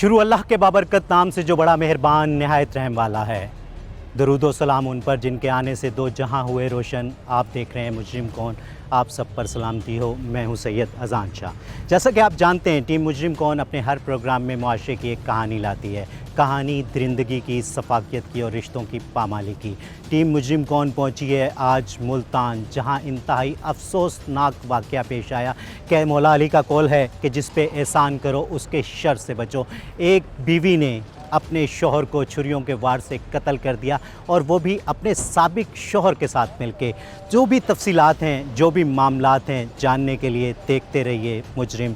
شروع اللہ کے بابرکت نام سے جو بڑا مہربان نہایت رحم والا ہے. درود و سلام ان پر جن کے آنے سے دو جہاں ہوئے روشن. آپ دیکھ رہے ہیں مجرم کون. آپ سب پر سلامتی ہو. میں ہوں سید اذان شاہ. جیسا کہ آپ جانتے ہیں ٹیم مجرم کون اپنے ہر پروگرام میں معاشرے کی ایک کہانی لاتی ہے. کہانی درندگی کی، شفافیت کی اور رشتوں کی پامالی کی. ٹیم مجرم کون پہنچی ہے آج ملتان، جہاں انتہائی افسوسناک واقعہ پیش آیا کہ مولا علی کا قول ہے کہ جس پہ احسان کرو اس کے شر سے بچو. ایک بیوی نے اپنے شوہر کو چھریوں کے وار سے قتل کر دیا، اور وہ بھی اپنے سابق شوہر کے ساتھ مل کے. جو بھی تفصیلات ہیں، جو بھی معاملات ہیں، جاننے کے لیے دیکھتے رہیے مجرم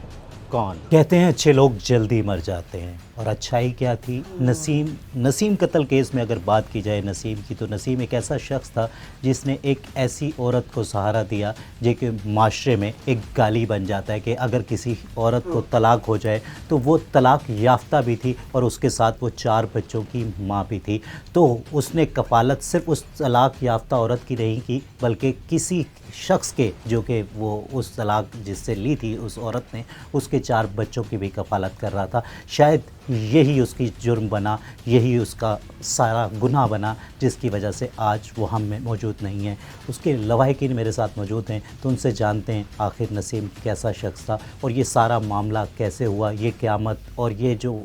کون. کہتے ہیں اچھے لوگ جلدی مر جاتے ہیں، اور اچھائی کیا تھی؟ نسیم قتل کیس میں اگر بات کی جائے نسیم کی، تو نسیم ایک ایسا شخص تھا جس نے ایک ایسی عورت کو سہارا دیا جو کہ معاشرے میں ایک گالی بن جاتا ہے کہ اگر کسی عورت کو طلاق ہو جائے تو وہ طلاق یافتہ بھی تھی، اور اس کے ساتھ وہ 4 بچوں کی ماں بھی تھی. تو اس نے کفالت صرف اس طلاق یافتہ عورت کی نہیں کی، بلکہ کسی شخص کے جو کہ وہ اس طلاق جس سے لی تھی اس عورت نے، اس کے 4 بچوں کی بھی کفالت کر رہا تھا. شاید یہی اس کی جرم بنا، یہی اس کا سارا گناہ بنا جس کی وجہ سے آج وہ ہم میں موجود نہیں ہیں. اس کے لواحقین میرے ساتھ موجود ہیں، تو ان سے جانتے ہیں آخر نسیم کیسا شخص تھا، اور یہ سارا معاملہ کیسے ہوا. یہ قیامت اور یہ جو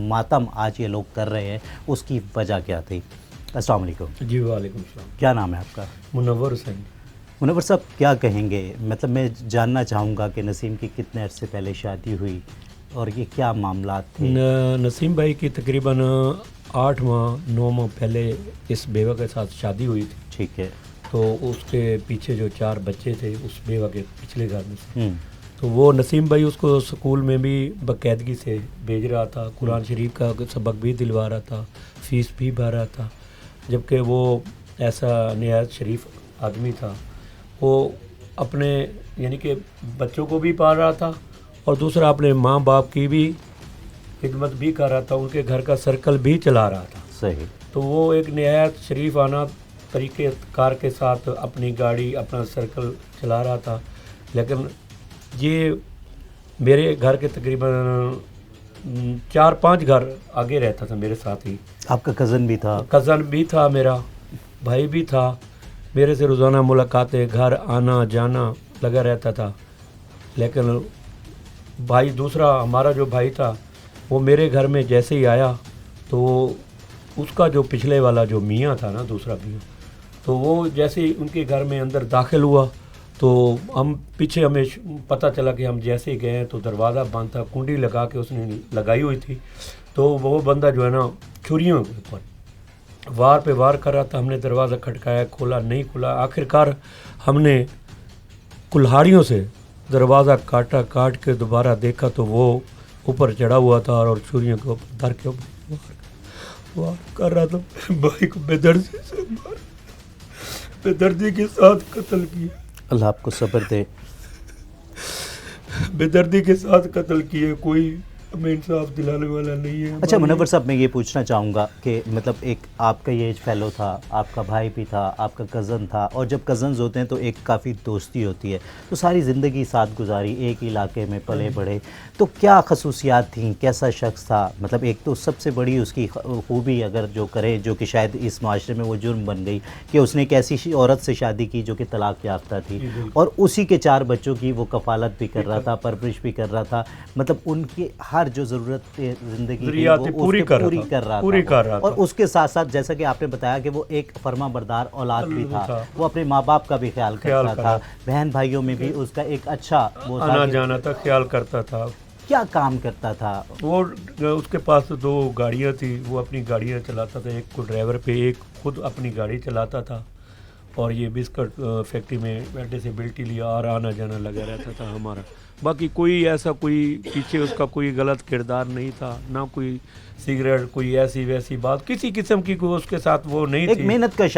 ماتم آج یہ لوگ کر رہے ہیں اس کی وجہ کیا تھی. السلام علیکم. جی وعلیکم السلام. کیا نام ہے آپ کا؟ منور حسین. منور صاحب کیا کہیں گے؟ مطلب میں جاننا چاہوں گا کہ نسیم کی کتنے عرصے پہلے شادی ہوئی اور یہ کیا معاملات تھے؟ نسیم بھائی کی تقریباً 8 ماہ 9 ماہ پہلے اس بیوہ کے ساتھ شادی ہوئی تھی. ٹھیک ہے. تو اس کے پیچھے جو 4 بچے تھے اس بیوہ کے پچھلے گھر میں سے، تو وہ نسیم بھائی اس کو اسکول میں بھی باقاعدگی سے بھیج رہا تھا، قرآن شریف کا سبق بھی دلوا رہا تھا، فیس بھی بھر رہا تھا. جبکہ وہ ایسا نہایت شریف آدمی تھا. وہ اپنے یعنی کہ بچوں کو بھی پال رہا تھا، اور دوسرا اپنے ماں باپ کی بھی خدمت بھی کر رہا تھا، ان کے گھر کا سرکل بھی چلا رہا تھا. صحیح. تو وہ ایک نہایت شریفانہ طریقے کار کے ساتھ اپنی گاڑی اپنا سرکل چلا رہا تھا. لیکن یہ میرے گھر کے تقریباً 4-5 گھر آگے رہتا تھا میرے ساتھ ہی. آپ کا کزن بھی تھا؟ کزن بھی تھا، میرا بھائی بھی تھا. میرے سے روزانہ ملاقاتیں، گھر آنا جانا لگا رہتا تھا. لیکن بھائی دوسرا ہمارا جو بھائی تھا وہ میرے گھر میں جیسے ہی آیا تو اس کا جو پچھلے والا جو میاں تھا نا، دوسرا میاں، تو وہ جیسے ہی ان کے گھر میں اندر داخل ہوا تو ہم پیچھے ہمیں پتہ چلا کہ ہم جیسے ہی گئے تو دروازہ بند تھا، کنڈی لگا کے اس نے لگائی ہوئی تھی. تو وہ بندہ جو ہے نا چھریوں کے اوپر وار پہ وار کر رہا تھا. ہم نے دروازہ کھٹکایا، کھولا نہیں کھلا. آخرکار ہم نے کلہاڑیوں سے دروازہ کاٹ کے دوبارہ دیکھا تو وہ اوپر چڑھا ہوا تھا اور چھریوں کے اوپر در کے اوپر وار کر رہا تھا. بھائی کو بے دردی سے مارا، بے دردی کے ساتھ قتل کیا. اللہ آپ کو صبر دے. بے دردی کے ساتھ قتل کیے. کوئی ہمیں انصاف دلانے والا نہیں ہے. اچھا منور صاحب، میں یہ پوچھنا چاہوں گا کہ مطلب ایک آپ کا یہ ایج فیلو تھا، آپ کا بھائی بھی تھا، آپ کا کزن تھا، اور جب کزنز ہوتے ہیں تو ایک کافی دوستی ہوتی ہے. تو ساری زندگی ساتھ گزاری، ایک علاقے میں پلے بڑھے، تو کیا خصوصیات تھیں؟ کیسا شخص تھا؟ مطلب ایک تو سب سے بڑی اس کی خوبی اگر جو کرے، جو کہ شاید اس معاشرے میں وہ جرم بن گئی، کہ اس نے ایک ایسی عورت سے شادی کی جو کہ طلاق یافتہ تھی، اور اسی کے 4 بچوں کی وہ کفالت بھی کر رہا تھا، پرورش بھی کر رہا تھا. مطلب ان کی ہر جو ضرورت زندگی پوری کر رہا تھا. اور اس کے ساتھ ساتھ جیسا کہ آپ نے بتایا کہ وہ ایک فرما بردار اولاد بھی تھا. وہ اپنے ماں باپ کا بھی خیال کرتا تھا، بہن بھائیوں میں بھی اس کا ایک اچھا وہ آنا جانا تھا، خیال کرتا تھا. کیا کام کرتا تھا وہ؟ اس کے پاس 2 گاڑیاں تھیں، وہ اپنی گاڑیاں چلاتا تھا. ایک کو ڈرائیور پہ، ایک خود اپنی گاڑی چلاتا تھا. اور یہ بسکٹ فیکٹری میں بیٹھے سے بلٹی لیا اور آنا جانا لگا رہتا تھا ہمارا. باقی کوئی ایسا کوئی پیچھے اس کا کوئی غلط کردار نہیں تھا، نہ کوئی سگریٹ، کوئی ایسی ویسی بات کسی قسم کی کوئی اس کے ساتھ وہ نہیں تھی. ایک محنت کش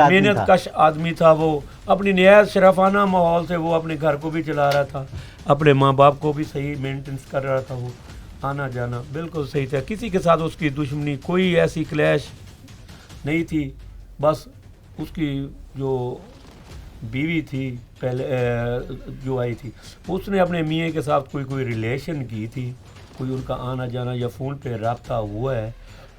آدمی تھا. وہ اپنی نہایت شرفانہ ماحول سے وہ اپنے گھر کو بھی چلا رہا تھا، اپنے ماں باپ کو بھی صحیح مینٹینس کر رہا تھا. وہ آنا جانا بالکل صحیح تھا. کسی کے ساتھ اس کی دشمنی، کوئی ایسی کلیش نہیں تھی. بس اس کی جو بیوی تھی پہلے جو آئی تھی، اس نے اپنے میاں کے ساتھ کوئی ریلیشن کی تھی، کوئی ان کا آنا جانا یا فون پہ رابطہ ہوا ہے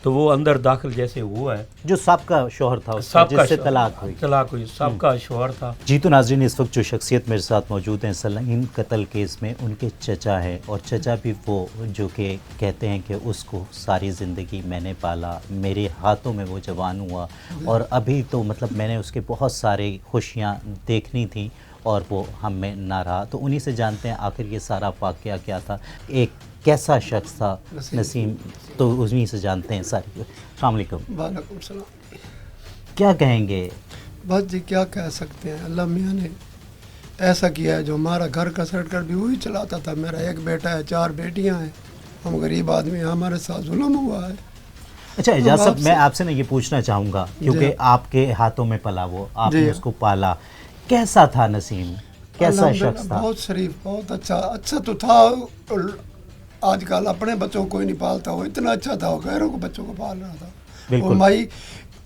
تو وہ اندر داخل جیسے ہوا ہے. جو سب کا شوہر تھا اس کا سب کا جس سے طلاق ہوئی. طلاق ہوئی، سب کا شوہر تھا. جی تو ناظرین، اس وقت جو شخصیت میرے ساتھ موجود ہیں سلیم قتل کیس میں، ان کے چچا ہے، اور چچا بھی وہ جو کہ کہتے ہیں کہ اس کو ساری زندگی میں نے پالا، میرے ہاتھوں میں وہ جوان ہوا، اور ابھی تو مطلب میں نے اس کے بہت سارے خوشیاں دیکھنی تھیں اور وہ ہم میں نہ رہا. تو انہی سے جانتے ہیں آخر یہ سارا واقعہ کیا تھا، ایک کیسا شخص تھا نسیم. تو انہی سے جانتے ہیں ساری. السلام علیکم. وعلیکم السلام. کیا کہیں گے؟ بس جی کیا کہہ سکتے ہیں، اللہ میاں نے ایسا کیا ہے جو ہمارا گھر کا سٹ کر بھی وہی چلاتا تھا. میرا ایک بیٹا ہے، 4 بیٹیاں ہیں، ہم غریب آدمی ہیں، ہمارے ساتھ ظلم ہوا ہے. اچھا اعجاز صاحب، میں آپ سے نا یہ پوچھنا چاہوں گا کیونکہ آپ کے ہاتھوں میں پلا وہ، آپ نے اس کو پالا، کیسا تھا نسیم؟ کیسا الحمدللہ شخص تھا؟ بہت شریف، بہت اچھا تو تھا. آج کل اپنے بچوں کو کوئی نہیں پالتا، وہ اتنا اچھا تھا، وہ غیروں کو بچوں کو پال رہا تھا. وہ مائی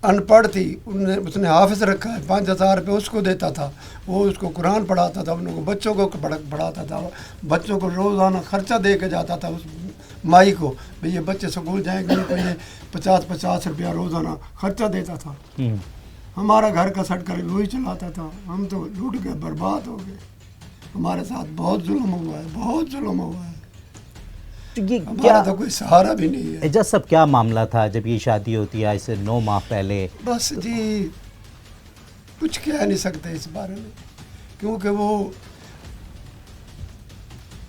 ان پڑھ تھی، اس نے حافظ رکھا ہے، 5,000 روپے اس کو دیتا تھا، وہ اس کو قرآن پڑھاتا تھا، ان کو بچوں کو پڑھاتا تھا، بچوں کو روزانہ خرچہ دے کے جاتا تھا اس مائی کو. بھئی یہ بچے سکول جائیں گے تو یہ 50 روپیہ روزانہ خرچہ دیتا تھا. ہمارا گھر کا سٹ کر وہی چلاتا تھا. ہم تو لوٹ گئے، برباد ہو گئے. ہمارے ساتھ بہت ظلم ہوا ہے، بہت ظلم ہوا ہے. ہمارا تو کوئی سہارا بھی نہیں ہے. اعجاز صاحب کیا معاملہ تھا جب یہ شادی ہوتی ہے ایسے 9 ماہ پہلے؟ بس جی کچھ کہہ نہیں سکتے اس بارے میں، کیونکہ وہ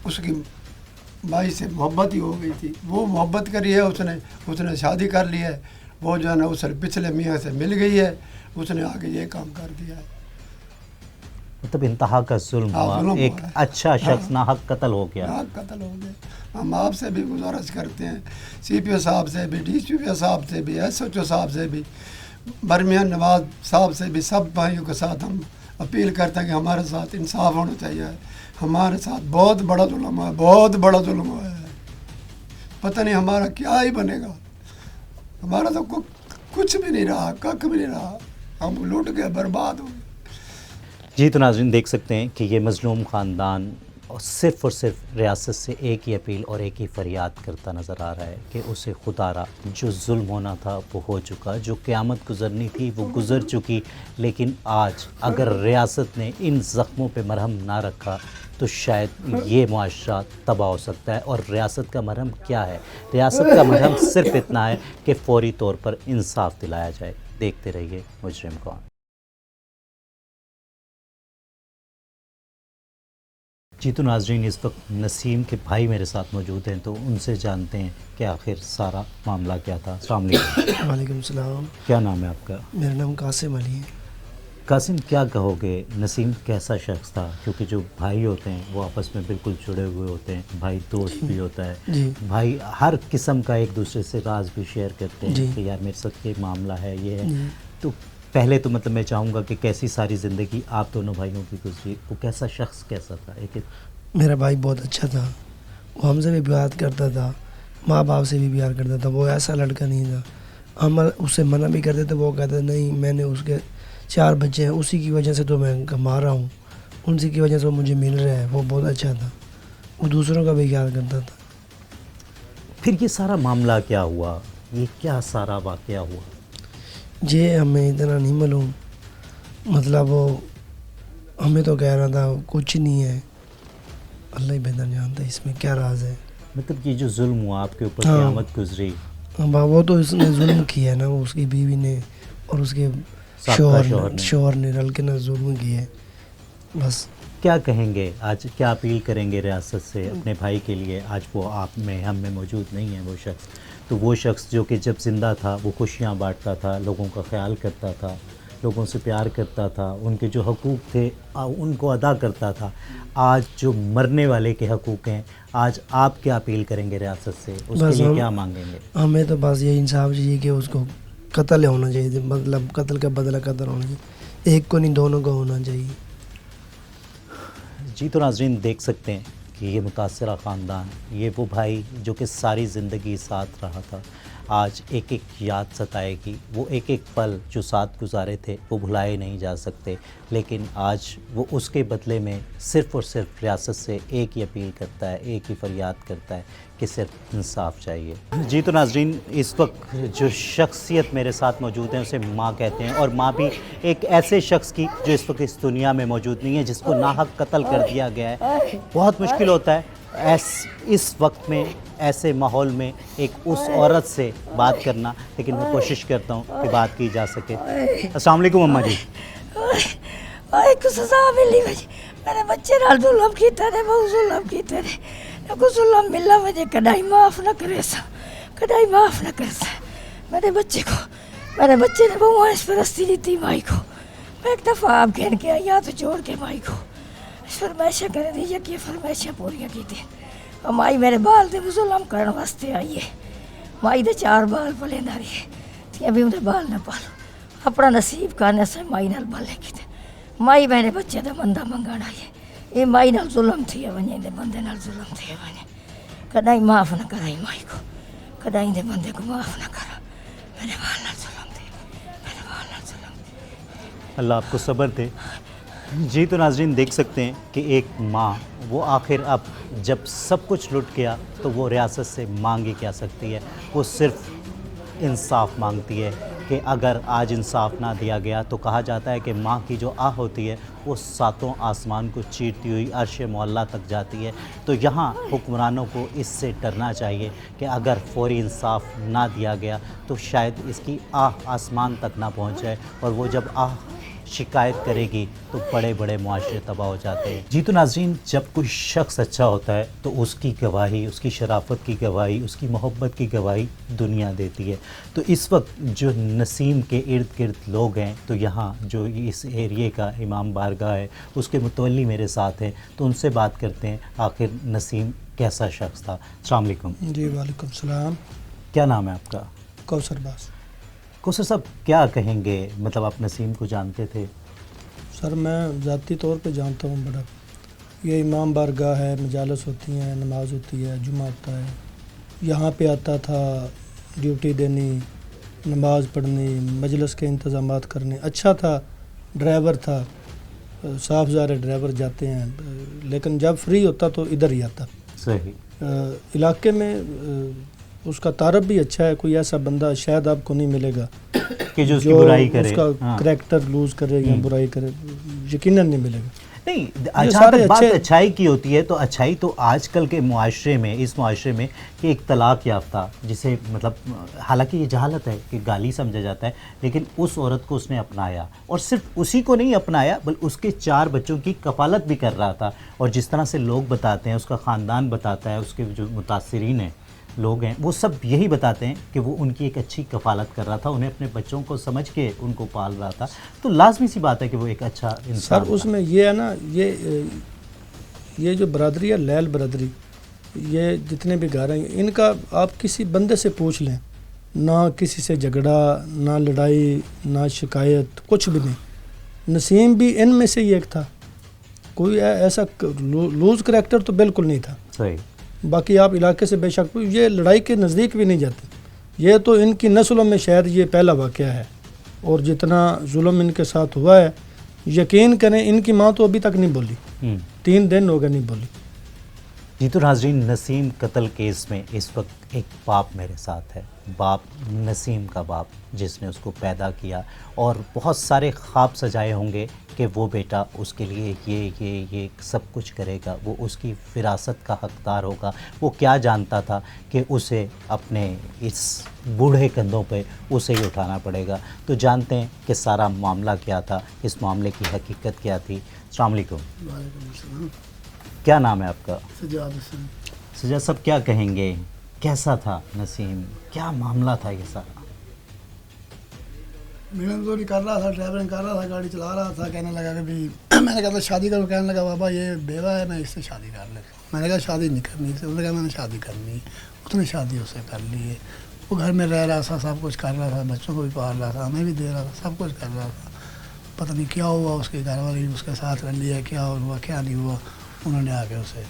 اس کی مائی سے محبت ہی ہو گئی تھی. وہ محبت کری ہے، اس نے شادی کر لی ہے. وہ جو ہے نا اس پچھلے میاں سے مل گئی ہے، اس نے آگے یہ کام کر دیا ہے. مطلب انتہا کا ظلم ہوا، ایک اچھا شخص ناحق قتل ہو گیا. ناحق قتل ہو گیا. ہم آپ سے بھی گزارش کرتے ہیں، سی پی او صاحب سے بھی، ڈی سی پی صاحب سے بھی، ایس ایچ او صاحب سے بھی، برمیان نواز صاحب سے بھی، سب بھائیوں کے ساتھ ہم اپیل کرتے ہیں کہ ہمارے ساتھ انصاف ہونا چاہیے. ہمارے ساتھ بہت بڑا ظلم ہوا ہے، بہت بڑا ظلم ہوا ہے. پتہ نہیں ہمارا کیا ہی بنے گا. ہمارا تو کچھ بھی نہیں رہا، کک بھی نہیں رہا. ہم لوٹ گئے، برباد ہو گئے. جی تو ناظرین دیکھ سکتے ہیں کہ یہ مظلوم خاندان صرف اور صرف ریاست سے ایک ہی اپیل اور ایک ہی فریاد کرتا نظر آ رہا ہے کہ اسے خدا را جو ظلم ہونا تھا وہ ہو چکا، جو قیامت گزرنی تھی وہ گزر چکی. لیکن آج اگر ریاست نے ان زخموں پہ مرہم نہ رکھا تو شاید یہ معاشرہ تباہ ہو سکتا ہے. اور ریاست کا مرہم کیا ہے؟ ریاست کا مرہم صرف اتنا ہے کہ فوری طور پر انصاف دلایا جائے. دیکھتے رہیے مجرم کون. جی تو ناظرین، اس وقت نسیم کے بھائی میرے ساتھ موجود ہیں، تو ان سے جانتے ہیں کہ آخر سارا معاملہ کیا تھا. السلام علیکم. وعلیکم السلام. کیا نام ہے آپ کا؟ میرا نام قاسم علی ہے. قاسم، کیا کہو گے نسیم کیسا شخص تھا؟ کیونکہ جو بھائی ہوتے ہیں وہ آپس میں بالکل جڑے ہوئے ہوتے ہیں، بھائی دوست بھی ہوتا ہے، جی بھائی ہر قسم کا ایک دوسرے سے راز بھی شیئر کرتے ہیں کہ یار میرے ساتھ یہ معاملہ ہے، یہ ہے. تو پہلے تو مطلب میں چاہوں گا کہ کیسی ساری زندگی آپ دونوں بھائیوں کی گزری، وہ کیسا شخص کیسا تھا؟ ایک میرا بھائی بہت اچھا تھا، وہ ہم سے بھی پیار کرتا تھا، ماں باپ سے بھی پیار کرتا تھا. وہ ایسا لڑکا نہیں تھا. ہم اس سے منع بھی کرتے تھے، وہ کہتا نہیں میں نے اس کے 4 بچے ہیں، اسی کی وجہ سے تو میں کما رہا ہوں، انسی کی وجہ سے وہ مجھے مل رہا ہے. وہ بہت اچھا تھا، وہ دوسروں کا بھی خیال کرتا تھا. پھر یہ سارا معاملہ کیا ہوا؟ یہ کیا سارا واقعہ ہوا؟ یہ ہمیں اتنا نہیں معلوم. مطلب وہ ہمیں تو کہہ رہا تھا کچھ نہیں ہے، اللہ ہی بہتر جانتا ہے اس میں کیا راز ہے. مطلب یہ جو ظلم ہوا آپ کے اوپر، قیامت گزری. وہ تو اس نے ظلم کیا ہے نا، اس کی بیوی نے اور اس کے شوہر نے رل کے نہ ظلم کیے. بس کیا کہیں گے آج، کیا اپیل کریں گے ریاست سے اپنے بھائی کے لیے؟ آج وہ آپ میں ہم میں موجود نہیں ہے وہ شخص، تو وہ شخص جو کہ جب زندہ تھا وہ خوشیاں بانٹتا تھا، لوگوں کا خیال کرتا تھا، لوگوں سے پیار کرتا تھا، ان کے جو حقوق تھے ان کو ادا کرتا تھا. آج جو مرنے والے کے حقوق ہیں، آج آپ کیا اپیل کریں گے ریاست سے؟ اس کے لیے کیا مانگیں گے؟ ہمیں تو بس یہ انصاف چاہیے کہ اس کو قتل ہونا چاہیے، مطلب قتل کا بدلہ قتل ہونا چاہیے، ایک کو نہیں دونوں کو ہونا چاہیے. جی تو ناظرین دیکھ سکتے ہیں کہ یہ متاثرہ خاندان، یہ وہ بھائی جو کہ ساری زندگی ساتھ رہا تھا. آج ایک ایک یاد ستائے گی. وہ ایک ایک پل جو ساتھ گزارے تھے وہ بھلائے نہیں جا سکتے, لیکن آج وہ اس کے بدلے میں صرف اور صرف ریاست سے ایک ہی اپیل کرتا ہے, ایک ہی فریاد کرتا ہے کہ صرف انصاف چاہیے. جی تو ناظرین, اس وقت جو شخصیت میرے ساتھ موجود ہیں اسے ماں کہتے ہیں, اور ماں بھی ایک ایسے شخص کی جو اس وقت اس دنیا میں موجود نہیں ہے, جس کو ناحق قتل کر دیا گیا ہے. بہت مشکل ہوتا ہے اس وقت میں, ایسے ماحول میں ایک اس عورت سے بات کرنا, لیکن میں کوشش کرتا ہوں کہ بات کی جا سکے. السلام علیکم اماں جی. کو سزا ملی مجھے, میرے بچے نال ظلم کیتے نے, بہت ظلم کیتے نے, کو ظلم ملا مجھے, کدائی معاف نہ کرے سا, کدائی معاف نہ کر سا میرے بچے کو. میرے بچے نے بہت اس پرستی دیتی مائی کو. میں ایک دفعہ آپ کہن کے آئی ہاتھ جوڑ کے مائی کو فرمائشیں کریں دی, یہ فرمائشیں پوریاں کی تھی. مائی میرے بال دے ظلم کرنے واسطے آئی ہے. مائی دے 4 بال پلے نہ رہی تھی, ابھی انہیں بال نہ پالو, اپنا نصیب کہنے سے مائی نال بالے کی تھے. مائی میرے بچے دا بندہ منگان آئی ہے, یہ مائی نال ظلم تھی ونجے دے بندے نال ظلم تھی ونجے. کدائی معاف نہ کرائی مائی کو, کدائی دے بندے کو معاف نہ کرا. میرے بال نال ظلم تھی, میرے بال نال ظلم تھی. اللہ آپ کو صبر دے. جی تو ناظرین, دیکھ سکتے ہیں کہ ایک ماں, وہ آخر اب جب سب کچھ لٹ گیا تو وہ ریاست سے مانگ ہی کیا سکتی ہے. وہ صرف انصاف مانگتی ہے کہ اگر آج انصاف نہ دیا گیا تو کہا جاتا ہے کہ ماں کی جو آہ ہوتی ہے وہ 7 آسمان کو چیرتی ہوئی عرش معلیٰ تک جاتی ہے. تو یہاں حکمرانوں کو اس سے ڈرنا چاہیے کہ اگر فوری انصاف نہ دیا گیا تو شاید اس کی آہ آسمان تک نہ پہنچ جائے, اور وہ جب آہ شکایت کرے گی تو بڑے بڑے معاشرے تباہ ہو جاتے ہیں. جی تو ناظرین, جب کوئی شخص اچھا ہوتا ہے تو اس کی گواہی, اس کی شرافت کی گواہی, اس کی محبت کی گواہی دنیا دیتی ہے. تو اس وقت جو نسیم کے ارد گرد لوگ ہیں, تو یہاں جو اس ایریے کا امام بارگاہ ہے اس کے متولی میرے ساتھ ہیں, تو ان سے بات کرتے ہیں آخر نسیم کیسا شخص تھا. السلام علیکم. جی وعلیکم السلام. کیا نام ہے آپ کا؟ کوثر باس. کوثر صاحب, کیا کہیں گے, مطلب آپ نسیم کو جانتے تھے؟ سر میں ذاتی طور پہ جانتا ہوں بڑا. یہ امام بارگاہ ہے, مجالس ہوتی ہیں, نماز ہوتی ہے, جمعہ ہوتا ہے, یہاں پہ آتا تھا ڈیوٹی دینی, نماز پڑھنی, مجلس کے انتظامات کرنے. اچھا تھا, ڈرائیور تھا, صاف ظاہر ڈرائیور جاتے ہیں, لیکن جب فری ہوتا تو ادھر ہی آتا. صحیح. علاقے میں اس کا تعارف بھی اچھا ہے. کوئی ایسا بندہ شاید آپ کو نہیں ملے گا کہ جو اس کی برائی کرے, اس کا کریکٹر لوز کرے یا برائی کرے, یقیناً نہیں ملے گا. نہیں, جہاں تک بات اچھائی کی ہوتی ہے تو اچھائی تو آج کل کے معاشرے میں, اس معاشرے میں کہ ایک طلاق یافتہ, جسے مطلب حالانکہ یہ جہالت ہے کہ گالی سمجھا جاتا ہے, لیکن اس عورت کو اس نے اپنایا, اور صرف اسی کو نہیں اپنایا بلکہ اس کے 4 بچوں کی کفالت بھی کر رہا تھا. اور جس طرح سے لوگ بتاتے ہیں, اس کا خاندان بتاتا ہے, اس کے جو متاثرین ہیں لوگ ہیں, وہ سب یہی بتاتے ہیں کہ وہ ان کی ایک اچھی کفالت کر رہا تھا, انہیں اپنے بچوں کو سمجھ کے ان کو پال رہا تھا. تو لازمی سی بات ہے کہ وہ ایک اچھا انسان سر اس میں یہ ہے نا, یہ جو برادری ہے, لیل برادری, یہ جتنے بھی گھر ہیں, ان کا آپ کسی بندے سے پوچھ لیں, نہ کسی سے جھگڑا, نہ لڑائی, نہ شکایت, کچھ بھی نہیں. نسیم بھی ان میں سے ہی ایک تھا. کوئی ایسا لوز کریکٹر تو بالکل نہیں تھا. صحیح. باقی آپ علاقے سے بے شک یہ لڑائی کے نزدیک بھی نہیں جاتے. یہ تو ان کی نسلوں میں شاید یہ پہلا واقعہ ہے, اور جتنا ظلم ان کے ساتھ ہوا ہے, یقین کریں ان کی ماں تو ابھی تک نہیں بولی, 3 دن ہو گئے نہیں بولی. جی تو ناظرین, نسیم قتل کیس میں اس وقت ایک باپ میرے ساتھ ہے, باپ نسیم کا باپ, جس نے اس کو پیدا کیا اور بہت سارے خواب سجائے ہوں گے کہ وہ بیٹا اس کے لیے یہ سب کچھ کرے گا, وہ اس کی وراثت کا حقدار ہوگا. وہ کیا جانتا تھا کہ اسے اپنے اس بوڑھے کندھوں پہ اسے ہی اٹھانا پڑے گا. تو جانتے ہیں کہ سارا معاملہ کیا تھا, اس معاملے کی حقیقت کیا تھی. السلام علیکم. وعلیکم السلام. کیا نام ہے آپ کا؟ سجاد حسن. سجاد صاحب, کیا کہیں گے, کیسا تھا نسیم, کیا معاملہ تھا یہ سارا؟ محنت تو نہیں کر رہا تھا, ڈرائیورنگ کر رہا تھا, گاڑی چلا رہا تھا. کہنے لگا کہ بھی میں نے کہا تھا شادی کرو, کہنے لگا بابا یہ بیوہ ہے, میں اس سے شادی کر لے. میں نے کہا شادی نہیں کرنی. انہوں نے کہا میں نے شادی کرنی ہے. اس نے شادی اس سے کر لی ہے. وہ گھر میں رہ رہا تھا, سب کچھ کر رہا تھا, بچوں کو بھی پال رہا تھا, ہمیں بھی دے رہا تھا, سب کچھ کر رہا تھا. پتہ نہیں کیا ہوا, اس کے گھر والی اس کے ساتھ رہ لیا, کیا ہوا کیا نہیں ہوا. انہوں نے آ کے اسے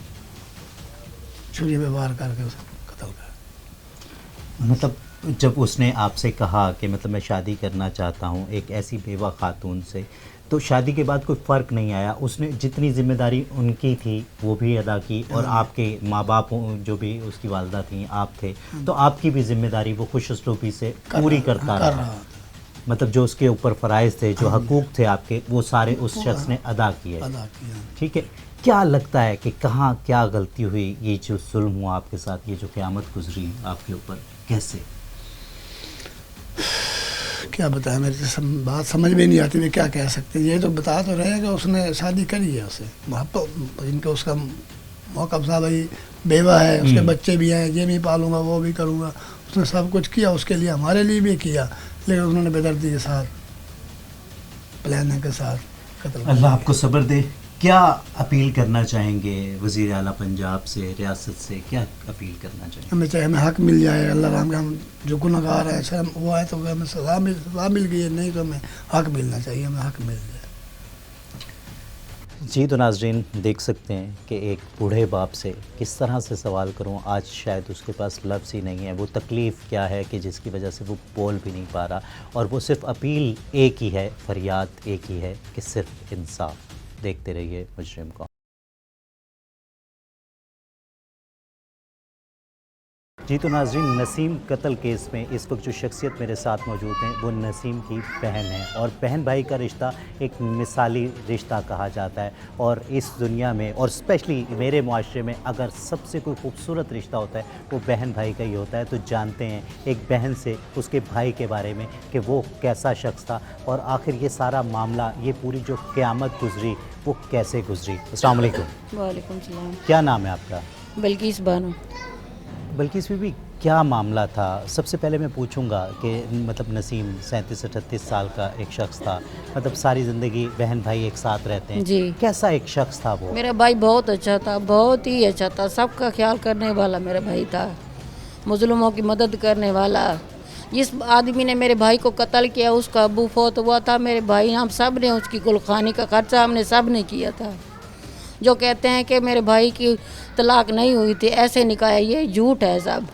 چھری پہ وار کر کے اسے قتل کر. مطلب जब उसने आपसे कहा कि मतलब मैं शादी करना चाहता हूँ एक ऐसी बेवा खातून से, तो शादी के बाद कोई फ़र्क नहीं आया? उसने जितनी ज़िम्मेदारी उनकी थी वो भी अदा की, और आपके माँ बाप जो भी उसकी वालदा थी, आप थे, तो आपकी भी ज़िम्मेदारी वो खुश उसलूबी से पूरी करता रहा? मतलब जो उसके ऊपर फ़राइज़ थे, जो हकूक़ थे आपके, वो सारे उस शख्स ने अदा किए। ठीक है, क्या लगता है कि कहाँ क्या गलती हुई? ये जो जुल्म हुआ आपके साथ, ये जो क़यामत गुजरी आपके ऊपर, कैसे? क्या बताया, मेरी तो बात समझ में नहीं आती, मैं क्या कह सकते। ये तो बता तो रहे हैं कि उसने शादी करी है, उसे इनका उसका मौका था, भाई बेवा है, उसके बच्चे भी हैं, ये भी पालूंगा वो भी करूँगा। उसने सब कुछ किया उसके लिए, हमारे लिए भी किया, लेकिन उन्होंने बेदर्दी के साथ, प्लानिंग के साथ कत्ल। अल्लाह आपको सब्र दे। क्या अपील करना चाहेंगे वज़ीर आला पंजाब से, रियासत से, क्या अपील करना चाहेंगे? हमें चाहे हमें हक मिल जाए, अल्लाह राम के, हम जो गुनहगार हैं शर्म वो है तो हमें सज़ा मिल गई है, नहीं तो हमें हक मिलना चाहिए, हमें हक मिल जाए। जी तो नाज़रीन देख सकते हैं कि एक बूढ़े बाप से किस तरह से सवाल करूं, आज शायद उसके पास लफ्ज़ ही नहीं है। वो तकलीफ़ क्या है कि जिसकी वजह से वो बोल भी नहीं पा रहा, और वो सिर्फ़ अपील एक ही है, फरियाद एक ही है कि सिर्फ़ इंसाफ। देखते रहिए मुजरिम को। जी तो नाज़रीन, नसीम कत्ल केस में इस वक्त जो शख्सियत मेरे साथ मौजूद हैं वो नसीम की बहन है, और बहन भाई का रिश्ता एक मिसाली रिश्ता कहा जाता है। और इस दुनिया में और स्पेशली मेरे मुआशरे में अगर सबसे कोई खूबसूरत रिश्ता होता है वो बहन भाई का ही होता है। तो जानते हैं एक बहन से उसके भाई के बारे में कि वो कैसा शख्स था, और आखिर ये सारा मामला, ये पूरी जो क़यामत गुजरी वो कैसे गुजरी। अस्सलाम वालेकुम। वालेकुम सलाम। क्या नाम है आपका? बल्किस बानो। बल्किस बीबी, क्या मामला था? सबसे पहले मैं पूछूंगा कि मतलब नसीम 37-38 साल का एक शख्स था, मतलब सारी ज़िंदगी बहन भाई एक साथ रहते हैं जी। कैसा एक शख्स था वो? मेरा भाई बहुत अच्छा था, बहुत ही अच्छा था, सबका ख्याल करने वाला मेरा भाई था, मजलूमों की मदद करने वाला। जिस आदमी ने मेरे भाई को कत्ल किया उसका अबू फौत हुआ था, मेरे भाई हम सब ने उसकी गुलखानी का खर्चा हमने सब ने किया था। जो कहते हैं कि मेरे भाई की तलाक नहीं हुई थी, ऐसे निकाया, ये झूठ है सब।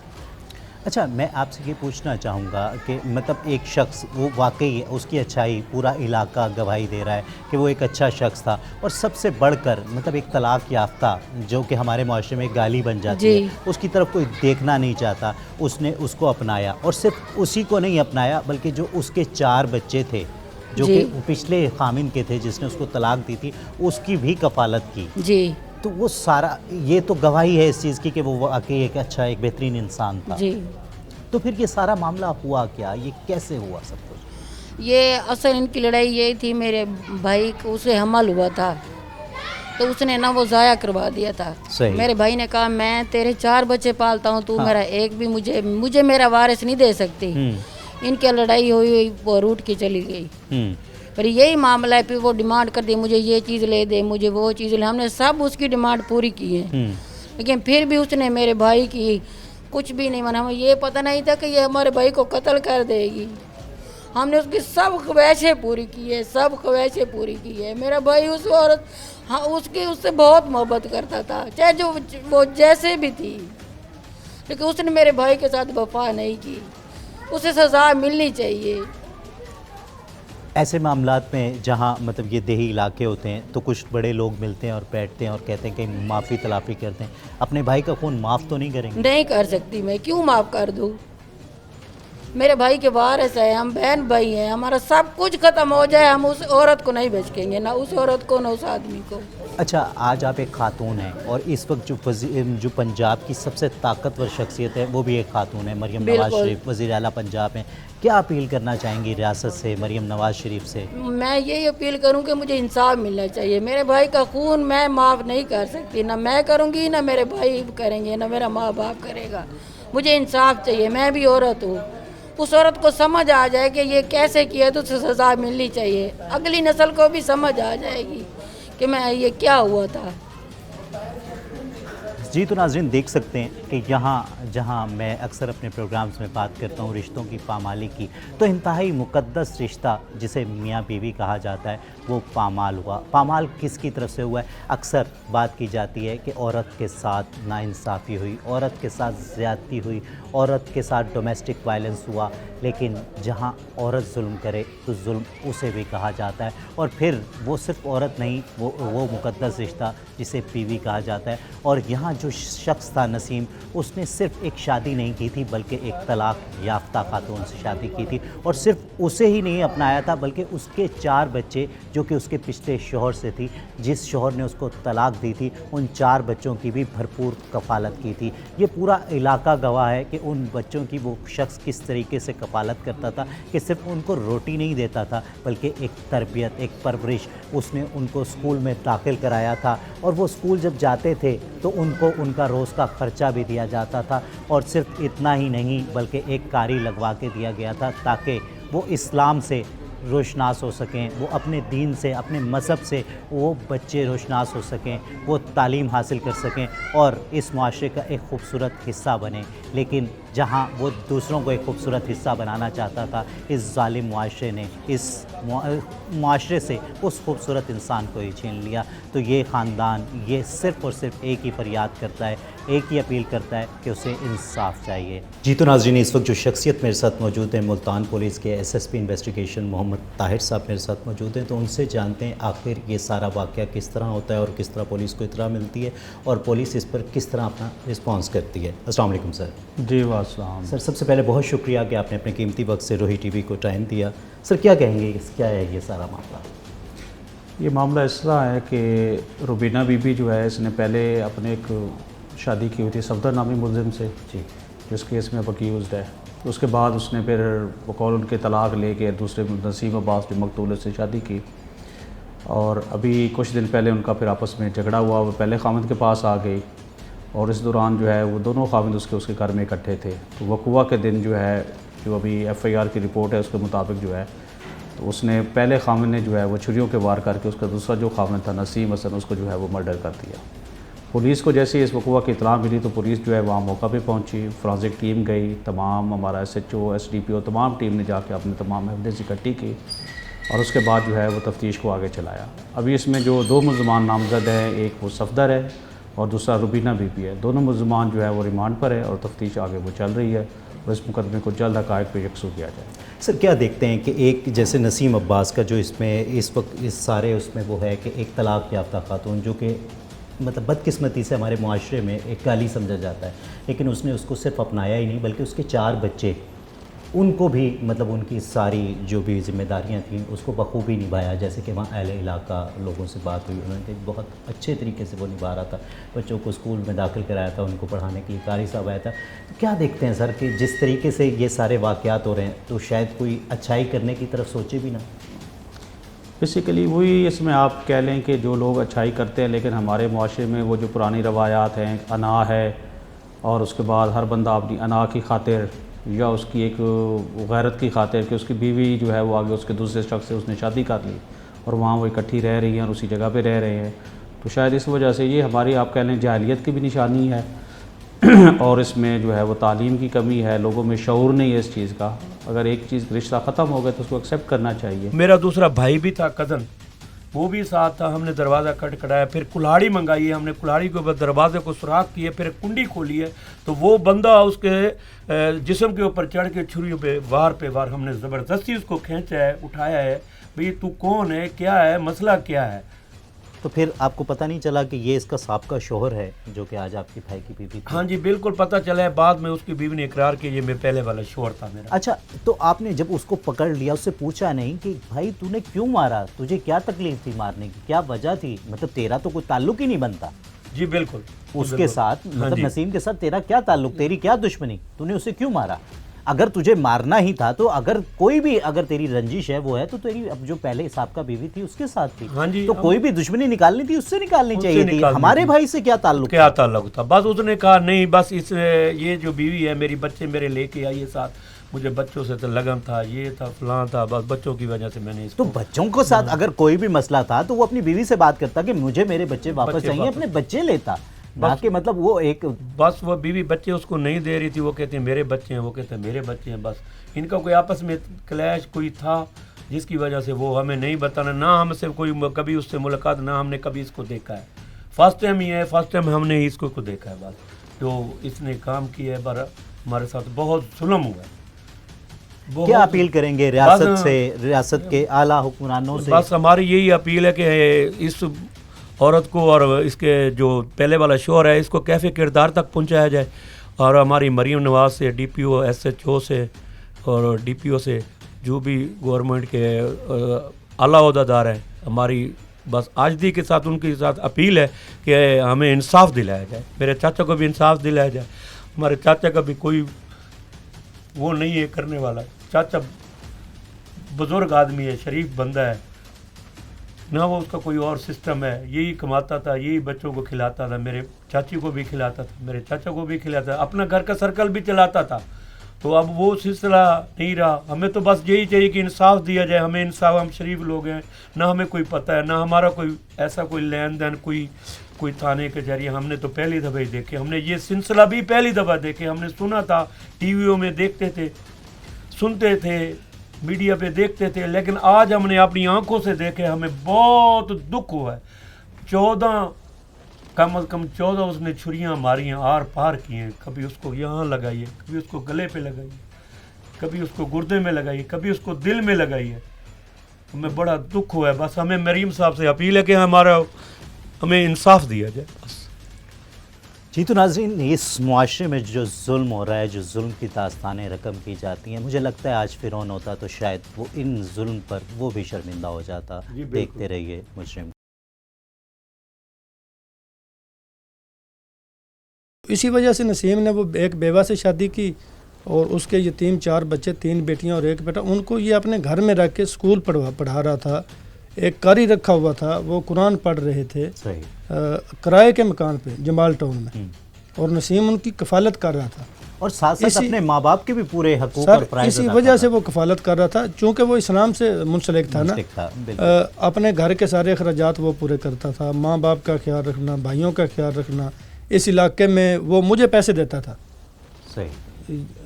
अच्छा, मैं आपसे ये पूछना चाहूँगा कि मतलब एक शख्स वो वाकई उसकी अच्छाई पूरा इलाका गवाही दे रहा है कि वो एक अच्छा शख्स था, और सबसे बढ़कर मतलब एक तलाक याफ्ता जो कि हमारे माशरे में गाली बन जाती है, उसकी तरफ कोई देखना नहीं चाहता, उसने उसको अपनाया, और सिर्फ उसी को नहीं अपनाया बल्कि जो उसके 4 बच्चे थे जो कि पिछले खामिन के थे जिसने उसको तलाक दी थी, उसकी भी कफालत की। जी। तो वो सारा, ये तो गवाही है इस चीज़ की कि वो वाकई एक अच्छा, एक बेहतरीन इंसान था। जी। तो फिर ये सारा मामला हुआ क्या, ये कैसे हुआ सब कुछ? ये असल इनकी लड़ाई यही थी, मेरे भाई को उसे हमल हुआ था तो उसने ना वो ज़ाया करवा दिया था। सही। मेरे भाई ने कहा मैं तेरे 4 बच्चे पालता हूँ, तू मेरा एक भी मुझे मेरा वारिस नहीं दे सकती। इनकी लड़ाई हुई, वो रूठ के चली गई। पर यही मामला है, फिर वो डिमांड कर दी मुझे ये चीज़ ले दे, मुझे वो चीज़ ले, हमने सब उसकी डिमांड पूरी की है, लेकिन फिर भी उसने मेरे भाई की कुछ भी नहीं माना। हमें ये पता नहीं था कि ये हमारे भाई को कत्ल कर देगी। हमने उसकी सब ख्वाहिशें पूरी की है, सब ख्वाहिशें पूरी की है। मेरा भाई उस औरत, हाँ, उससे बहुत मोहब्बत करता था, चाहे जो वो जैसे भी थी, लेकिन उसने मेरे भाई के साथ वफा नहीं की। उसे सज़ा मिलनी चाहिए। ऐसे मामलात में जहाँ मतलब ये देही इलाके होते हैं तो कुछ बड़े लोग मिलते हैं और बैठते हैं और कहते हैं कि माफ़ी तलाफ़ी करते हैं, अपने भाई का खून माफ़ तो नहीं करेंगे? नहीं कर सकती मैं, क्यों माफ़ कर दूँ? मेरे भाई के वारिस है, हम बहन भाई हैं, हमारा सब कुछ ख़त्म हो जाए, हम उस औरत को नहीं बचकेंगे, ना उस औरत को ना उस आदमी को। अच्छा, आज आप एक खातून हैं और इस वक्त जो पंजाब की सबसे ताकतवर शख्सियत है वो भी एक खातून है, मरियम नवाज़ शरीफ, वज़ीर आला पंजाब हैं। क्या अपील करना चाहेंगी रियासत से, मरियम नवाज़ शरीफ से? मैं यही अपील करूं कि मुझे इंसाफ मिलना चाहिए। मेरे भाई का खून मैं माफ़ नहीं कर सकती, ना मैं करूंगी, ना मेरे भाई करेंगे, ना मेरा माँ बाप करेगा। मुझे इंसाफ चाहिए, मैं भी औरत हूँ। उस औरत को समझ आ जाए कि ये कैसे किया तो उसे सज़ा मिलनी चाहिए, अगली नस्ल को भी समझ आ जाएगी कि मैं ये क्या हुआ था। जी तो नाज़रीन देख सकते हैं कि यहाँ जहाँ मैं अक्सर अपने प्रोग्राम्स में बात करता हूँ रिश्तों की पामाली की, तो इंतहाई मुक़द्दस रिश्ता जिसे मियाँ बीवी कहा जाता है वो पामाल हुआ। पामाल किसकी तरफ से हुआ है? अक्सर बात की जाती है कि औरत के साथ नाइंसाफ़ी हुई, औरत के साथ ज़्यादती हुई, औरत के साथ डोमेस्टिक वायलेंस हुआ। लेकिन जहाँ औरत जुल्म करे तो जुल्म उसे भी कहा जाता है, और फिर वो सिर्फ औरत नहीं, वो मुक़द्दस रिश्ता जिसे बीवी कहा जाता है। और यहाँ जो शख्स था नसीम, उसने सिर्फ एक शादी नहीं की थी बल्कि एक तलाक याफ्ता खातून से शादी की थी, और सिर्फ उसे ही नहीं अपनाया था बल्कि उसके 4 बच्चे जो कि उसके पिछले शौहर से थी, जिस शौहर ने उसको तलाक दी थी, उन 4 बच्चों की भी भरपूर कफ़ालत की थी। ये पूरा इलाका गवाह है कि उन बच्चों की वो शख्स किस तरीके से कफ़ालत करता था कि सिर्फ उनको रोटी नहीं देता था बल्कि एक तरबियत, एक परवरिश, उसने उनको स्कूल में दाखिल कराया था, और वो स्कूल जब जाते थे तो उनको उनका रोज़ का ख़र्चा भी दिया जाता था। और सिर्फ इतना ही नहीं बल्कि एक कारी लगवा के दिया गया था ताकि वो इस्लाम से रोशनास हो सकें, वो अपने दीन से, अपने मज़हब से वो बच्चे रोशनास हो सकें, वो तालीम हासिल कर सकें और इस मुआशरे का एक ख़ूबसूरत हिस्सा बने। लेकिन जहाँ वो दूसरों को एक ख़ूबसूरत हिस्सा बनाना चाहता था, इस ज़ालिम मुआशरे ने इस मुआशरे से उस खूबसूरत इंसान को ही छीन लिया। तो ये ख़ानदान ये सिर्फ़ और सिर्फ एक ही फरियाद करता है, एक ही अपील करता है कि उसे इंसाफ चाहिए। जी तो नाज़रीन, इस वक्त जो शख्सियत मेरे साथ मौजूद है, मुल्तान पुलिस के SSP इन्वेस्टिगेशन मोहम्मद ताहिर साहब मेरे साथ मौजूद हैं। तो उनसे जानते हैं आखिर ये सारा वाक़या किस तरह होता है और किस तरह पुलिस को इत्तला मिलती है और पुलिस इस पर किस तरह अपना रिस्पॉन्स करती है। अस्सलाम वालेकुम सर। जी वास्सलाम। सर, सबसे पहले बहुत शुक्रिया कि आपने अपने कीमती वक्त से रोही TV को टाइम दिया। सर, क्या कहेंगे, क्या है ये सारा मामला? ये मामला इस तरह है कि रुबीना बीबी जो है, इसने पहले अपने एक शादी की हुई थी सफदर नामी मुलजिम से, जी, जिस केस में अक्यूज़्ड है। उसके बाद उसने फिर बकौल उनके तलाक लेके दूसरे नसीम अब्बास जो मकतूल से शादी की, और अभी कुछ दिन पहले उनका फिर आपस में झगड़ा हुआ। वो पहले खामिद के पास आ गई और इस दौरान जो है वो दोनों खामिद उसके घर में इकट्ठे थे। तो वक़ुआ के दिन जो है, जो अभी FIR की रिपोर्ट है उसके मुताबिक जो है, तो उसने पहले खामिद ने जो है वो छुरियों के वार करके उसका दूसरा जो खामिद था नसीम हसन, उसको जो है वो मर्डर कर दिया। पुलिस को जैसे ही इस वक़ुआ की इत्तला मिली तो पुलिस जो है वहाँ मौका पे पहुँची, फोरेंसिक टीम गई, तमाम हमारा SHO SDPO तमाम टीम ने जाके अपने तमाम एविडेंस इकट्ठी की और उसके बाद जो है वो तफ्तीश को आगे चलाया। अभी इसमें जो 2 मुल्ज़मान नामज़द हैं, एक वो सफदर है और दूसरा रुबीना बीबी है। दोनों मुल्ज़मान जो है वो रिमांड पर है और तफ्तीश आगे वो चल रही है और इस मुकदमे को जल्द हक़ाइक़ पे यकसू किया जाए। सर, क्या देखते हैं कि एक जैसे नसीम अब्बास का जो इसमें इस वक्त इस सारे उसमें वो है कि एक तलाक याफ्ता खातून जो कि मतलब बदकिस्मती से हमारे मुआशरे में एक गाली समझा जाता है, लेकिन उसने उसको सिर्फ अपनाया ही नहीं बल्कि उसके 4 बच्चे, उनको भी मतलब उनकी सारी जो भी जिम्मेदारियां थीं उसको बखूबी निभाया। जैसे कि वहाँ अहले इलाका लोगों से बात हुई, उन्होंने कहा बहुत अच्छे तरीके से वो निभा रहा था, बच्चों को स्कूल में दाखिल कराया था, उनको पढ़ाने के लिए कारी साहब आया था। तो क्या देखते हैं सर कि जिस तरीके से ये सारे वाक़यात हो रहे हैं तो शायद कोई अच्छाई करने की तरफ सोचे भी ना? बेसिकली वही इसमें आप कह लें कि जो लोग अच्छाई करते हैं, लेकिन हमारे मुआशरे में वो जो पुरानी रवायात हैं, अना है और उसके बाद हर बंदा अपनी अना की खातिर या उसकी एक गैरत की खातिर कि उसकी बीवी जो है वो आगे उसके दूसरे शख्स से उसने शादी कर ली और वहाँ वो इकट्ठी रह रही हैं और उसी जगह पे रह रहे हैं, तो शायद इस वजह से ये हमारी आप कह लें जाहिलियत की भी निशानी है और इसमें जो है वो तालीम की कमी है, लोगों में शऊर नहीं है इस चीज़ का। अगर एक चीज़ रिश्ता ख़त्म हो गया तो उसको एक्सेप्ट करना चाहिए। मेरा दूसरा भाई भी था कज़न, वो भी साथ था। हमने दरवाज़ा खटखटाया, फिर कुल्हाड़ी मंगाई है, हमने कुल्हाड़ी के ऊपर दरवाजे को सुराख किए, फिर कुंडी खोली है तो वो बंदा उसके जिस्म के ऊपर चढ़ के छुरियों पे वार हमने ज़बरदस्ती उसको खींचा है, उठाया है, भाई तू कौन है, क्या है मसला, क्या है। तो फिर आपको पता नहीं चला कि ये इसका साबका शौहर है जो कि आज आपके भाई की बीवी थी? हाँ जी बिल्कुल पता चला है, बाद में उसकी बीवी ने इकरार किया ये मेरे पहले वाला शौहर था मेरा। अच्छा, तो आपने जब उसको पकड़ लिया उससे पूछा नहीं कि भाई तूने क्यों मारा, तुझे क्या तकलीफ थी मारने की, क्या वजह थी? मतलब तेरा तो कोई ताल्लुक ही नहीं बनता जी बिल्कुल उसके साथ, मतलब नसीम के साथ तेरा क्या ताल्लुक, तेरी क्या दुश्मनी, तूने उसे क्यों मारा? अगर तुझे मारना ही था तो अगर कोई भी अगर तेरी रंजिश है वो है तो तेरी अब जो पहले साहबका बीवी थी उसके साथ थी। हाँ जी, तो कोई भी दुश्मनी निकालनी थी उससे निकालनी चाहिए थी, हमारे भाई से क्या ताल्लुक था? बस उसने कहा नहीं, बस इस ये जो बीवी है मेरी बच्चे मेरे लेके आई है साथ, मुझे बच्चों से तो लगन था, ये था फलां था, बस बच्चों की वजह से मैंने इसको। तो बच्चों को साथ अगर कोई भी मसला था तो वो अपनी बीवी से बात करता कि मुझे मेरे बच्चे वापस चाहिए, अपने बच्चे लेता, बाकी मतलब वो एक बस वो बीवी बच्चे उसको नहीं दे रही थी, वो कहते हैं मेरे बच्चे हैं, वो कहते हैं मेरे बच्चे हैं। बस इनका कोई आपस में क्लैश कोई था जिसकी वजह से वो हमें नहीं बताना, ना हमसे कोई कभी उससे मुलाकात, ना हमने कभी इसको देखा है। फर्स्ट टाइम ही है, फर्स्ट टाइम हमने इसको देखा है। बस जो इसने काम किया है, पर हमारे साथ बहुत जुल्म हुआ है। क्या अपील करेंगे रियासत से, रियासत के आला हुक्मरानों से? बस हमारी यही अपील है कि इस औरत को और इसके जो पहले वाला शोहर है, इसको कैफे किरदार तक पहुंचाया जाए। और हमारी मरीम नवाज से, DPO SHO से और DPO से, जो भी गवर्नमेंट के आला अहदेदार हैं, हमारी बस आजदी के साथ उनके साथ अपील है कि हमें इंसाफ दिलाया जाए। मेरे चाचा को भी इंसाफ दिलाया जाए। हमारे चाचा का भी कोई वो नहीं है करने वाला। चाचा बुज़ुर्ग आदमी है, शरीफ बंदा है, ना वो उसका कोई और सिस्टम है। यही कमाता था, यही बच्चों को खिलाता था, मेरे चाची को भी खिलाता था, मेरे चाचा को भी खिलाता था, अपना घर का सर्कल भी चलाता था। तो अब वो सिलसिला नहीं रहा। हमें तो बस यही चाहिए कि इंसाफ दिया जाए। हमें इंसाफ, हम शरीफ लोग हैं, ना हमें कोई पता है, ना हमारा कोई ऐसा कोई लेन देन कोई थाने के जरिए। हमने तो पहली दफ़ा ही देखे, हमने ये सिलसिला भी पहली दफ़ा देखे। हमने सुना था, टीवीओ में देखते थे, सुनते थे, मीडिया पे देखते थे, लेकिन आज हमने अपनी आंखों से देखे। हमें बहुत दुख हुआ है। 14 कम अज़ कम 14 उसने छुरियाँ मारी हैं, आर पार की हैं। कभी उसको यहाँ लगाई है, कभी उसको गले पे लगाई है, कभी उसको गुर्दे में लगाई है, कभी उसको दिल में लगाई है। हमें बड़ा दुख हुआ है। बस हमें मरीम साहब से अपील है कि हमें इंसाफ दिया जाए बस। जी तो नाज़रीन, इस मुआशरे में जो जुल्म हो रहा है, जो जुल्म की दास्तानें रकम की जाती हैं, मुझे लगता है आज फ़िरौन होता तो शायद वो इन जुल्म पर वो भी शर्मिंदा हो जाता। देखते रहिए मुजरिम। इसी वजह से नसीम ने वो एक बेवा से शादी की और उसके यतीम 4 बच्चे, 3 बेटियां और 1 बेटा, उनको ये अपने घर में रख के स्कूल पढ़ा रहा था। एक कारी रखा हुआ था, वो कुरान पढ़ रहे थे किराए के मकान पे जमाल टाउन में, और नसीम उनकी कफालत कर रहा था। और साथ साथ अपने माँ बाप के भी पूरे हकूक़ और प्राइज़ इसी वजह से वो कफालत कर रहा था, चूँकि वो इस्लाम से मुंसलिक था ना। अपने घर के सारे अखराजात वो पूरे करता था, माँ बाप का ख्याल रखना, भाइयों का ख्याल रखना। इस इलाके में वो मुझे पैसे देता था। सही।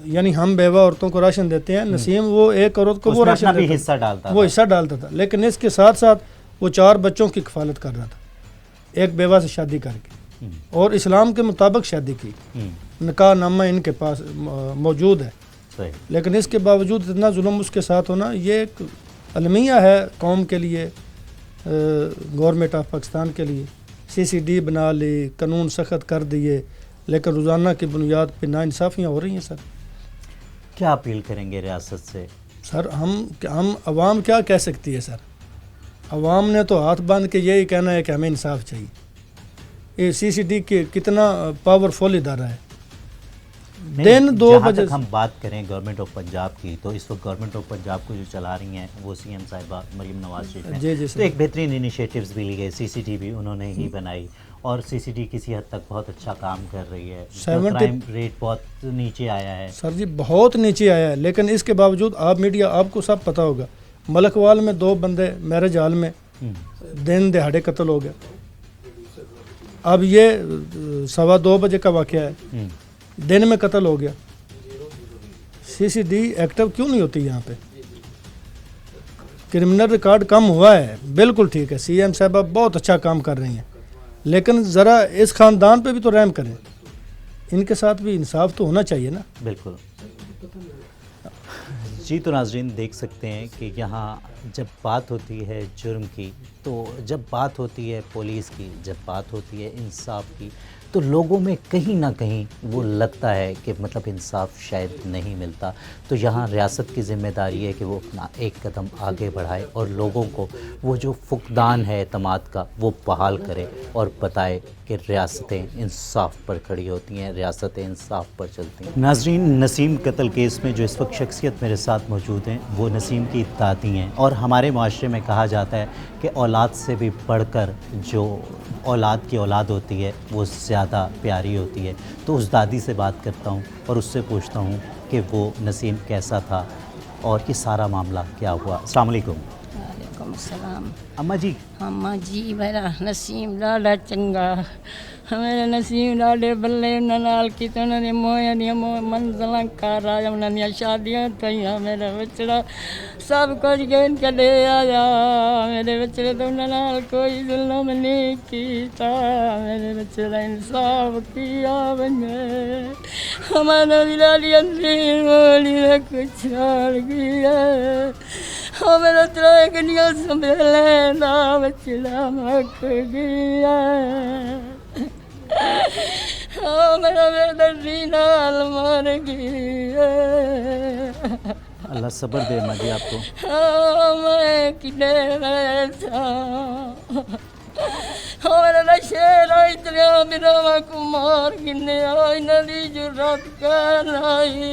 यानी हम बेवा औरतों को राशन देते हैं, नसीम वो एक औरत को वो राशन भी हिस्सा डालता वो हिस्सा डालता था। लेकिन इसके साथ साथ वो 4 बच्चों की कफालत कर रहा था, एक बेवा से शादी करके, और इस्लाम के मुताबिक शादी की। निकाह नामा इनके पास मौजूद है। लेकिन इसके बावजूद इतना जुल्म उसके साथ होना, ये एक अलमिया है कौम के लिए, गवर्नमेंट ऑफ पाकिस्तान के लिए। CCD बना ली, कानून सख्त कर दिए, लेकिन रोज़ाना की बुनियाद पे नाइंसाफ़ियाँ हो रही हैं। सर क्या अपील करेंगे रियासत से? सर हम अवाम क्या कह सकती है? सर अवाम ने तो हाथ बांध के यही कहना है कि हमें इंसाफ चाहिए। ये CCD के कितना पावरफुल इदारा है। दिन 2 बजे हम बात करें गवर्नमेंट ऑफ पंजाब की, तो इस वक्त गवर्नमेंट ऑफ पंजाब को जो चला रही हैं वो CM साहिबा मरीम नवाज शरीफ हैं। जी तो एक बेहतरीन इनिशिएटिव्स भी ली गई, CCD भी उन्होंने ही बनाई, और CCD किसी हद तक बहुत अच्छा काम कर रही है। क्राइम रेट बहुत नीचे आया है। सर जी बहुत नीचे आया है, लेकिन इसके बावजूद आप मीडिया, आपको सब पता होगा, मलकवाल में 2 बंदे मैरिज हॉल में दिन दहाड़े कत्ल हो गया। अब ये 2:15 बजे का वाक़या है, दिन में कत्ल हो गया। CCD एक्टिव क्यों नहीं होती यहाँ पे? क्रिमिनल रिकॉर्ड कम हुआ है, बिल्कुल ठीक है, CM साहबा बहुत अच्छा काम कर रही हैं, लेकिन ज़रा इस ख़ानदान पे भी तो रहम करें। इनके साथ भी इंसाफ तो होना चाहिए ना। बिल्कुल। जी तो नाज़रीन, देख सकते हैं कि यहाँ जब बात होती है जुर्म की, तो जब बात होती है पुलिस की, जब बात होती है इंसाफ की, तो लोगों में कहीं ना कहीं वो लगता है कि मतलब इंसाफ शायद नहीं मिलता। तो यहाँ रियासत की ज़िम्मेदारी है कि वो अपना एक कदम आगे बढ़ाए और लोगों को वो जो फुकदान है एतमाद का वो बहाल करे और बताए कि रियासतें इंसाफ पर खड़ी होती हैं, रियासतें इंसाफ पर चलती हैं। नाज़रीन, नसीम कत्ल केस में जो इस वक्त शख्सियत मेरे साथ मौजूद हैं वो नसीम की दादी हैं, और हमारे माशरे में कहा जाता है कि औलाद से भी बढ़कर जो औलाद की औलाद होती है वो ज़्यादा प्यारी होती है। तो उस दादी से बात करता हूँ और उससे पूछता हूँ कि वो नसीम कैसा था और ये सारा मामला क्या हुआ। अस्सलाम वालेकुम। वालेकुम अस्सलाम। अम्मा जी मेरा नसीम लाला चंगा, ਮੇਰੇ ਨਸੀਬ ਡਾਡੇ ਬੱਲੇ ਉਹਨਾਂ ਨਾਲ ਕੀਤੇ ਉਹਨਾਂ ਦੀਆਂ ਮੋਹਾਂ ਦੀਆਂ ਮੰਜ਼ਲਾਂ ਕਰ ਆਇਆ ਉਹਨਾਂ ਦੀਆਂ ਸ਼ਾਦੀਆਂ ਤਈਆਂ ਮੇਰਾ ਵਿਚੜਾ ਸਭ ਕੁਝ ਗਹਿਣ ਕੇ ਦੇ ਆਇਆ ਮੇਰੇ ਵਿਚੜੇ ਤੋਂ ਉਹਨਾਂ ਨਾਲ ਕੋਈ ਜ਼ੁਲਮ ਨਹੀਂ ਕੀਤਾ ਮੇਰੇ ਵਿਚੜਾ ਇਨਸਾਫ ਕੀਆ ਬਣੇ ਹਮਾਰਾ ਦਿਲਾਲੀ ਅੰਦਰ ਮੋਲੀ ਰੱਖ ਛਾੜ ਗਿਆ ਮੇਰਾ ਤੇਰਾ ਕਨੀਆਂ ਸੰਭਲੇ ਨਾ ਵਿਚੜਾ ਮੱਕ ਗਿਆ मेरा बेदर्दी नाल मर गया अल्लाह सब्र दे माँ जी आपको। मैं किने मेरा शेर आई तेरा मेरा कुमार किने आई नदी जुरात कर आई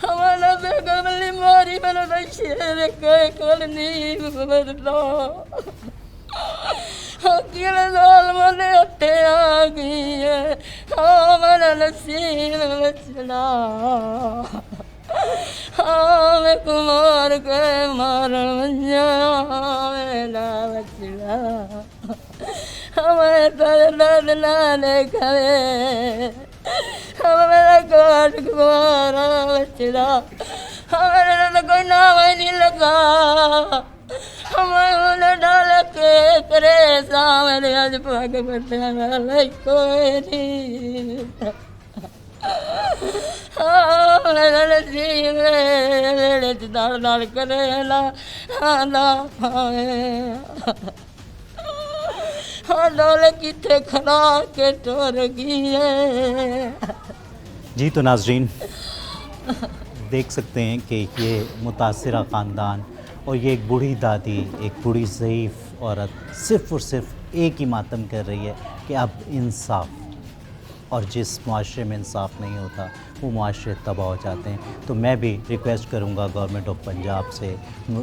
हमारा बेगमली मारी मेरा शेर कह कर नहीं मरदा किले साल मने अट्टे आ गई है मेरा नसीब बचना मैं कुमार के मारन मजा मेरा बचना हमें दर्द ना देखा मेरा काट कुमारा बचना हमें तो कोई नाम ही नहीं लगा हमें डाल के करे सामने आज पग बटना कोई नहीं मेरा नसीब मेरे दाल दाल करे ला डाल किथे खड़ा के टोर गई है। जी तो नाजरीन देख सकते हैं कि ये मुतासिरा ख़ानदान और ये एक बूढ़ी दादी, एक बूढ़ी ज़ईफ़ औरत सिर्फ़ और सिर्फ एक ही मातम कर रही है कि अब इंसाफ, और जिस मुआशरे में इंसाफ नहीं होता वो मुआशरे तबाह हो जाते हैं। तो मैं भी रिक्वेस्ट करूँगा गवर्नमेंट ऑफ पंजाब से,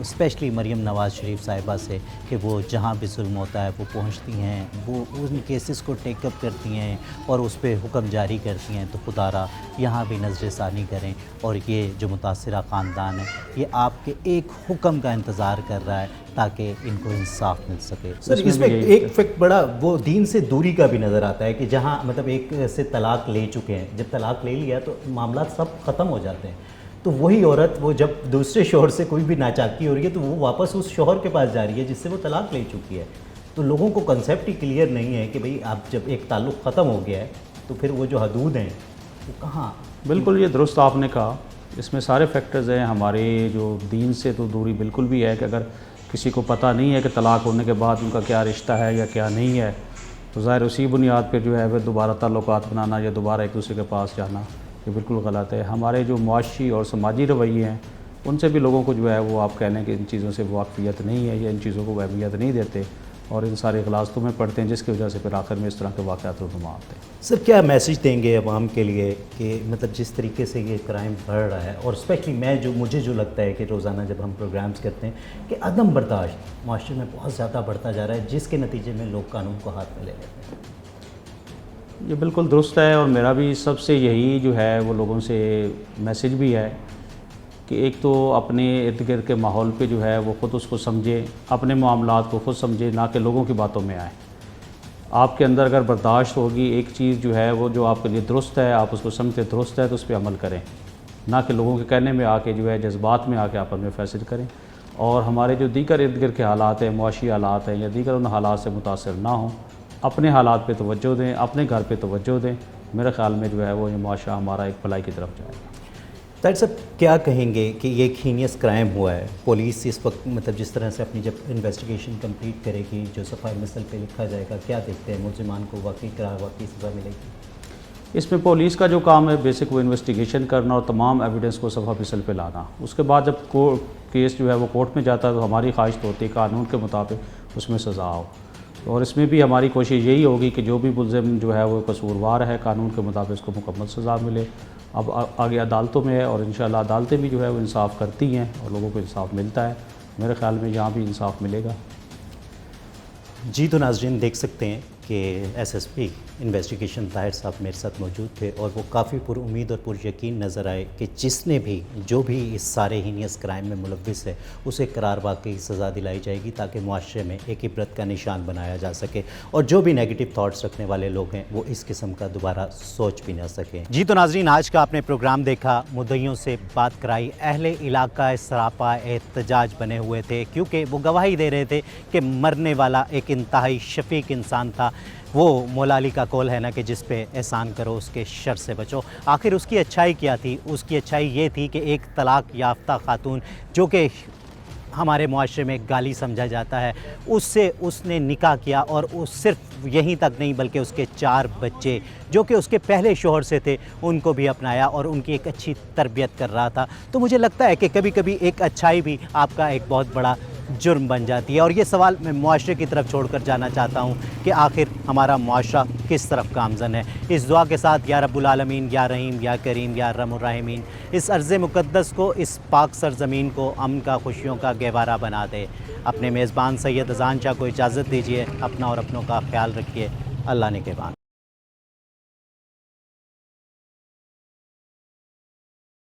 स्पेशली मरीम नवाज़ शरीफ साहिबा से, कि वो जहाँ भी जुल्म होता है वो पहुँचती हैं, वो उन केसेस को टेकअप करती हैं और उस पर हुक्म जारी करती हैं। तो खुदारा यहाँ भी नज़र षानी करें और ये जो मुतासिरा ख़ानदान है ये आपके एक हुक्म का इंतज़ार कर रहा है ताकि इनको इंसाफ मिल सके। सर इसमें एक फैक्ट बड़ा वो दीन से दूरी का भी नज़र आता है कि जहाँ मतलब एक से तलाक ले चुके हैं, जब तलाक ले लिया तो मामला सब ख़त्म हो जाते हैं, तो वही औरत वो जब दूसरे शोहर से कोई भी नाचाकी हो रही है तो वो वापस उस शोहर के पास जा रही है जिससे वो तलाक ले चुकी है। तो लोगों को कंसेप्ट ही क्लियर नहीं है कि भाई आप जब एक ताल्लुक़ ख़त्म हो गया है तो फिर वो जो हदूद हैं वो कहाँ। बिल्कुल ये दुरुस्त आपने कहा, इसमें सारे फैक्टर्स हैं। हमारे जो दीन से तो दूरी बिल्कुल भी है कि अगर किसी को पता नहीं है कि तलाक होने के बाद उनका क्या रिश्ता है या क्या नहीं है, तो ज़ाहिर उसी बुनियाद पर जो है वह दोबारा ताल्लुकात बनाना या दोबारा एक दूसरे के पास जाना ये बिल्कुल गलत है। हमारे जो मुआशी और समाजी रवैये हैं उनसे भी लोगों को जो है वो आप कह लें कि इन चीज़ों से वाकफियत नहीं है या इन चीज़ों को अहमियत नहीं देते और इन सारे गिलास्तों में पढ़ते हैं, जिसकी वजह से फिर आखिर में इस तरह के वाक़यात रुनुमा आते हैं। सर क्या मैसेज देंगे अवाम के लिए कि मतलब जिस तरीके से ये क्राइम बढ़ रहा है, और स्पेशली मुझे जो लगता है कि रोज़ाना जब हम प्रोग्राम्स करते हैं कि अदम बर्दाश्त माशरे में बहुत ज़्यादा बढ़ता जा रहा है, जिसके नतीजे में लोग कानून को हाथ में ले लेते हैं। ये बिल्कुल दुरुस्त है और मेरा भी सबसे यही जो है वो लोगों से मैसेज भी है कि एक तो अपने इर्द गिर्द के माहौल पे जो है वो ख़ुद उसको समझे, अपने मामलात को ख़ुद समझे, ना कि लोगों की बातों में आए। आपके अंदर अगर बर्दाश्त होगी एक चीज़ जो है वो जो आपके लिए दुरुस्त है, आप उसको समझते दुरुस्त है तो उस पर अमल करें, ना कि लोगों के कहने में आके जो है जज्बात में आके आप उनमें फैसले करें। और हमारे जो दीगर इर्द गिर्द के हालात हैं, मुआशी हालात हैं या दीगर उन हालात से मुतासर ना हों, अपने हालात पे तवज्जो दें, अपने घर पे तवज्जो दें। मेरे ख़्याल में जो है वो ये मुआशरा हमारा एक भलाई की तरफ जाएगा। ताहिर साहब क्या कहेंगे कि ये एक हीनियस क्राइम हुआ है, पुलिस इस वक्त मतलब जिस तरह से अपनी जब इन्वेस्टिगेशन कंप्लीट करेगी, जो सफाई मिसल पे लिखा जाएगा, क्या देखते हैं मुलजिमान को वाकई करार वाकई सज़ा मिलेगी? इसमें पुलिस का जो काम है बेसिक वो इन्वेस्टिगेशन करना और तमाम एविडेंस को सफ़ा मिसल पे लाना। उसके बाद जब केस जो है वो कोर्ट में जाता है तो हमारी ख्वाहिश तो होती है कानून के मुताबिक उसमें सज़ा हो, और इसमें भी हमारी कोशिश यही होगी कि जो भी मुलज़िम जो है वो कसूरवार है कानून के मुताबिक उसको मुकम्मल सज़ा मिले। अब आगे अदालतों में है और इंशाअल्लाह अदालतें भी जो है वो इंसाफ़ करती हैं और लोगों को इंसाफ़ मिलता है। मेरे ख़्याल में यहाँ भी इंसाफ़ मिलेगा। जी तो नाज़रीन देख सकते हैं کہ SSP انویسٹیگیشن طاہر صاحب میرے ساتھ موجود تھے اور وہ کافی پر امید اور پر یقین نظر آئے کہ جس نے بھی جو بھی اس سارے ہینیس کرائم میں ملوث ہے اسے قرار واقعی سزا دلائی جائے گی تاکہ معاشرے میں ایک عبرت کا نشان بنایا جا سکے اور جو بھی نیگیٹو تھاٹس رکھنے والے لوگ ہیں وہ اس قسم کا دوبارہ سوچ بھی نہ سکیں۔ جی تو ناظرین، آج کا آپ نے پروگرام دیکھا، مدعیوں سے بات کرائی، اہل علاقہ سراپا احتجاج بنے ہوئے تھے کیونکہ وہ گواہی دے رہے تھے کہ مرنے والا ایک انتہائی شفیق انسان تھا۔ وہ مولا علی کا قول ہے نا کہ جس پہ احسان کرو اس کے شر سے بچو۔ آخر اس کی اچھائی کیا تھی؟ اس کی اچھائی یہ تھی کہ ایک طلاق یافتہ خاتون جو کہ ہمارے معاشرے میں گالی سمجھا جاتا ہے، اس سے اس نے نکاح کیا اور اس صرف یہیں تک نہیں بلکہ اس کے 4 بچے جو کہ اس کے پہلے شوہر سے تھے ان کو بھی اپنایا اور ان کی ایک اچھی تربیت کر رہا تھا۔ تو مجھے لگتا ہے کہ کبھی کبھی ایک اچھائی بھی آپ کا ایک بہت بڑا جرم بن جاتی ہے، اور یہ سوال میں معاشرے کی طرف چھوڑ کر جانا چاہتا ہوں کہ آخر ہمارا معاشرہ کس طرف گامزن ہے۔ اس دعا کے ساتھ یا رب العالمین، یا رحیم، یا کریم، یا ارحم الراحمین، اس ارض مقدس کو، اس پاک سرزمین کو امن کا، خوشیوں کا گہوارہ بنا دے۔ اپنے میزبان سید اذان شاہ کو اجازت دیجیے، اپنا اور اپنوں کا خیال رکھیے۔ اللہ نگہبان۔